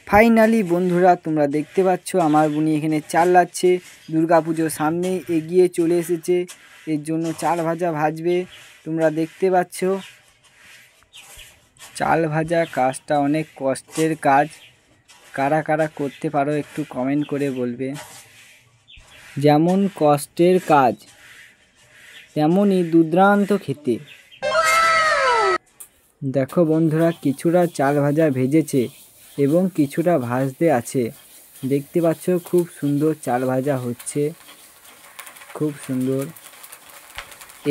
Finally বন্ধুরা তোমরা দেখতে পাচ্ছ আমার বুনি এখানে চাল লাচ্ছে। দুর্গাপুজোর সামনে এগিয়ে চলে এসেছে, এর জন্য চাল ভাজা ভাজবে। তোমরা দেখতে পাচ্ছ চাল ভাজা কাজটা অনেক কষ্টের কাজ। কারা কারা করতে পারো একটু কমেন্ট করে বলবে। যেমন কষ্টের কাজ তেমনই দুর্দান্ত খেতে। দেখো বন্ধুরা, কিছুটা চাল ভাজা ভেজেছে এবং কিছুটা ভাজতে আছে। দেখতে পাচ্ছ খুব সুন্দর চাল ভাজা হচ্ছে, খুব সুন্দর।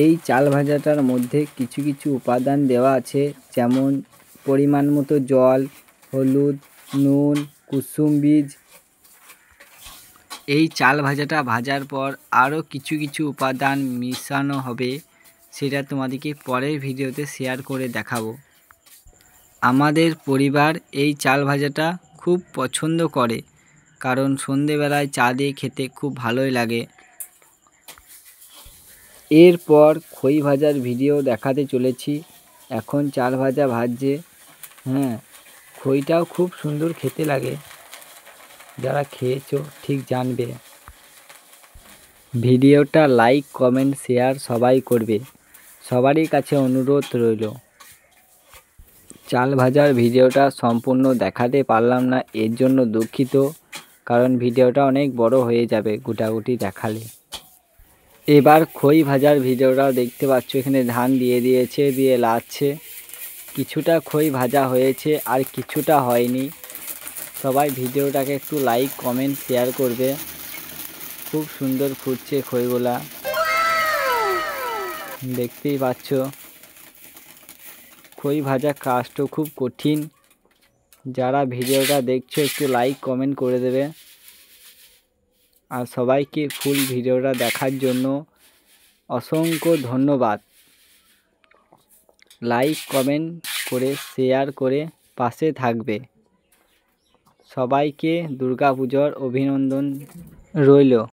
এই চাল ভাজাটার মধ্যে কিছু কিছু উপাদান দেওয়া আছে, যেমন পরিমাণ মতো জল, হলুদ, নুন, কুসুম বীজ। এই চাল ভাজাটা ভাজার পর আরও কিছু কিছু উপাদান মিশানো হবে, সেটা তোমাদেরকে পরের ভিডিওতে শেয়ার করে দেখাবো। আমাদের পরিবার এই চাল ভাজাটা খুব পছন্দ করে, কারণ সন্ধেবেলায় চা দিয়ে খেতে খুব ভালোই লাগে। এরপর খই ভাজার ভিডিও দেখাতে চলেছি। এখন চাল ভাজা ভাজছে। খইটাও খুব সুন্দর খেতে লাগে, যারা খেয়েছো ঠিক জানবে। ভিডিওটা লাইক, কমেন্ট, শেয়ার সবাই করবে, সবারই কাছে অনুরোধ রইল। চাল ভাজার ভিডিওটা সম্পূর্ণ দেখাতে পারলাম না, এর জন্য দুঃখিত, কারণ ভিডিওটা অনেক বড় হয়ে যাবে গোটাগুটি দেখালে। এবার খই ভাজার ভিডিওটাও দেখতে পাচ্ছ, এখানে ধান দিয়ে দিয়েছে, দিয়ে লাচ্ছে। কিছুটা খই ভাজা হয়েছে আর কিছুটা হয়নি। সবাই ভিডিওটাকে একটু লাইক, কমেন্ট, শেয়ার করবে। খুব সুন্দর ফুটছে খইগুলা, দেখতেই পাচ্ছ। খই ভাজা কাজটা খুব কঠিন। যারা ভিডিওটা দেখছো একটু লাইক, কমেন্ট করে দেবে। আর সবাইকে ফুল ভিডিওটা দেখার জন্য অসংখ্য ধন্যবাদ। লাইক, কমেন্ট করে শেয়ার করে পাশে থাকবে। সবাইকে দুর্গাপুজোর অভিনন্দন রইল।